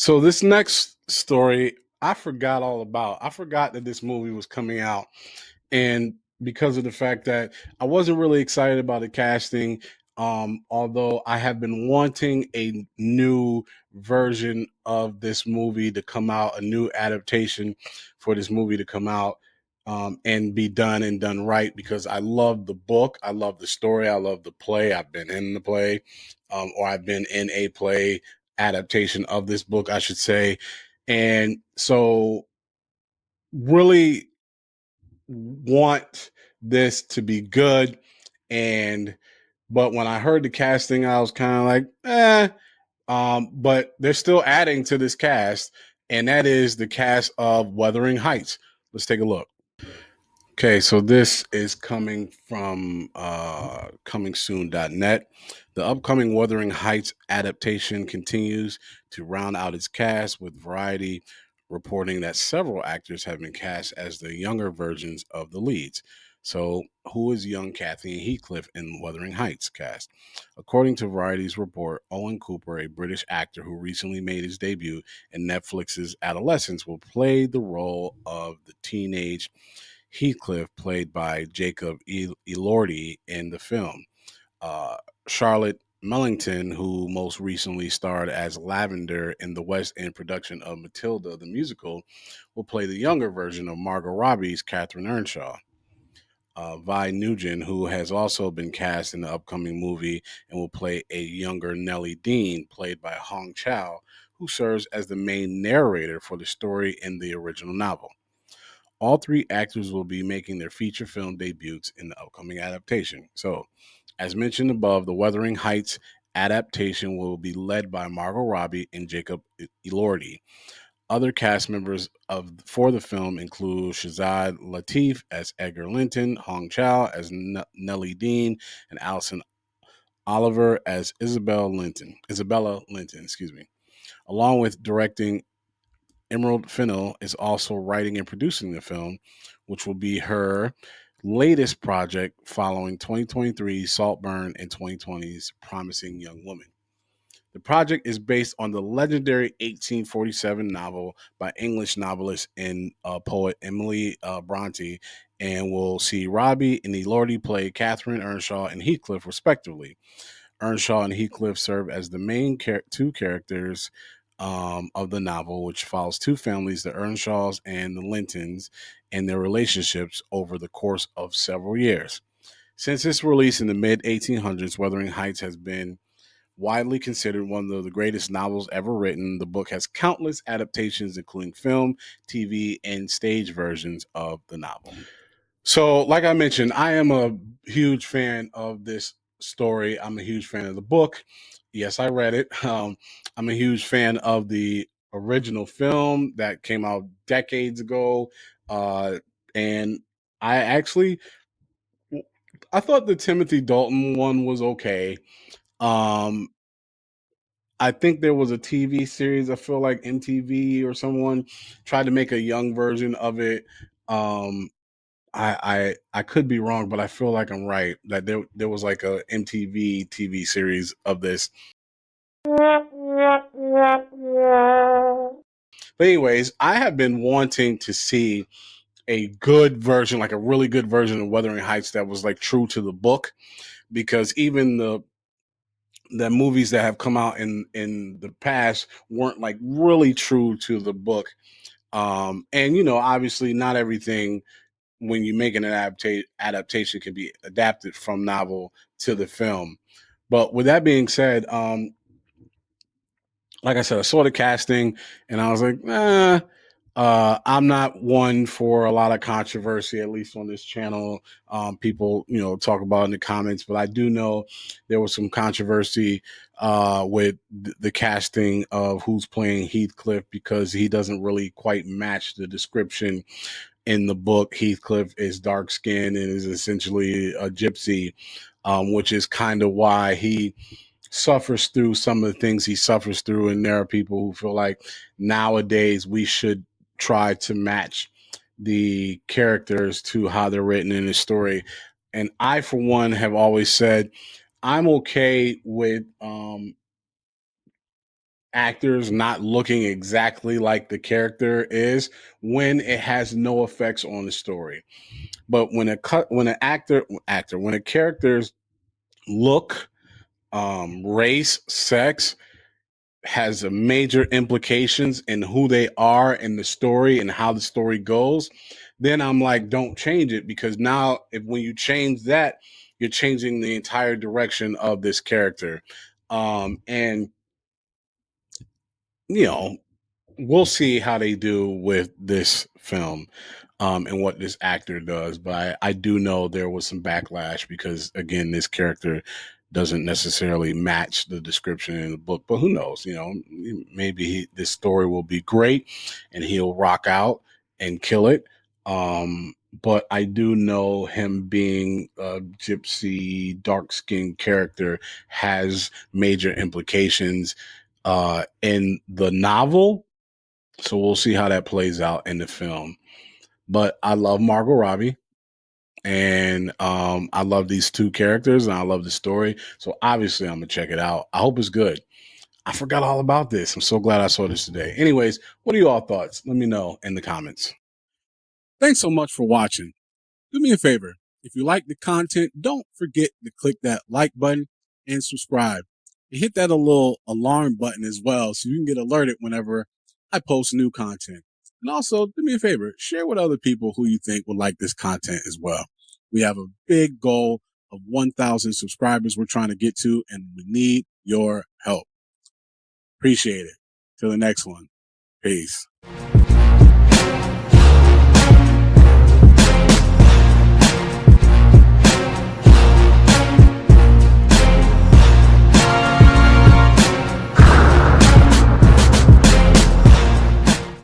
So this next story, I forgot all about. I forgot that this movie was coming out, and because of the fact that I wasn't really excited about the casting, although I have been wanting a new version of this movie to come out, a new adaptation for this movie to come out. And be done and done right because I love the book, I love the story, I love the play. I've been in the play, or I've been in a play adaptation of this book, I should say. And so, really want this to be good. And, but when I heard the casting, I was kind of like, eh. But they're still adding to this cast, and that is the cast of Wuthering Heights. Let's take a look. Okay, so this is coming from comingsoon.net. The upcoming Wuthering Heights adaptation continues to round out its cast, with Variety reporting that several actors have been cast as the younger versions of the leads. So, who is young Kathy and Heathcliff in Wuthering Heights cast? According to Variety's report, Owen Cooper, a British actor who recently made his debut in Netflix's Adolescence, will play the role of the teenage Heathcliff, played by Jacob Elordi in the film. Uh, Charlotte Mellington, who most recently starred as Lavender in the West End production of Matilda the musical, will play the younger version of Margot Robbie's Catherine Earnshaw. Vi Nugent, who has also been cast in the upcoming movie and will play a younger Nellie Dean, played by Hong Chow, who serves as the main narrator for the story in the original novel. All three actors will be making their feature film debuts in the upcoming adaptation. So, as mentioned above, the Wuthering Heights adaptation will be led by Margot Robbie and Jacob Elordi. Other cast members for the film include Shazad Latif as Edgar Linton, Hong Chow as Nellie Dean, and Alison Oliver as Isabella Linton, excuse me. Along with directing, Emerald Fennell is also writing and producing the film, which will be her latest project following 2023's Saltburn and 2020's Promising Young Woman. The project is based on the legendary 1847 novel by English novelist and poet Emily Bronte, and will see Robbie and Elordi play Catherine Earnshaw and Heathcliff, respectively. Earnshaw and Heathcliff serve as the main two characters of the novel, which follows two families, the Earnshaws and the Lintons, and their relationships over the course of several years. Since its release in the mid 1800s, Wuthering Heights has been widely considered one of the greatest novels ever written. The book has countless adaptations, including film, TV, and stage versions of the novel. So, like I mentioned, I am a huge fan of this story. I'm a huge fan of the book. Yes, I read it. I'm a huge fan of the original film that came out decades ago. And I actually, I thought the Timothy Dalton one was okay. Um, I think there was a TV series. I feel like MTV or someone tried to make a young version of it. Um, I could be wrong, but I feel like I'm right that there was like a MTV TV series of this. But anyways, I have been wanting to see a good version, like a really good version of Wuthering Heights that was like true to the book, because even the movies that have come out in the past weren't like really true to the book. And obviously, not everything when you make an adaptation can be adapted from novel to the film. But with that being said, like I said, I saw the casting and I was like, I'm not one for a lot of controversy, at least on this channel. People, talk about in the comments, but I do know there was some controversy with the casting of who's playing Heathcliff, because he doesn't really quite match the description in the book. Heathcliff is dark skinned and is essentially a gypsy, which is kind of why he suffers through some of the things he suffers through. And there are people who feel like nowadays we should try to match the characters to how they're written in the story. And I, for one, have always said I'm okay with actors not looking exactly like the character is when it has no effects on the story. But when an actor when a character's look, race, sex has a major implications in who they are in the story and how the story goes, then I'm like, don't change it, because now if when you change that, you're changing the entire direction of this character. And you know, we'll see how they do with this film, and what this actor does. But I do know there was some backlash because, again, this character doesn't necessarily match the description in the book. But who knows? Maybe this story will be great and he'll rock out and kill it. But I do know him being a gypsy, dark skinned character has major implications in the novel, so we'll see how that plays out in the film. But I love Margot Robbie, and I love these two characters, and I love the story. So obviously, I'm gonna check it out. I hope it's good. I forgot all about this. I'm so glad I saw this today. Anyways, what are y'all thoughts? Let me know in the comments. Thanks so much for watching. Do me a favor. If you like the content, don't forget to click that like button and subscribe. And hit that little alarm button as well so you can get alerted whenever I post new content. And also, do me a favor, share with other people who you think would like this content as well. We have a big goal of 1,000 subscribers we're trying to get to, and we need your help. Appreciate it. Till the next one. Peace.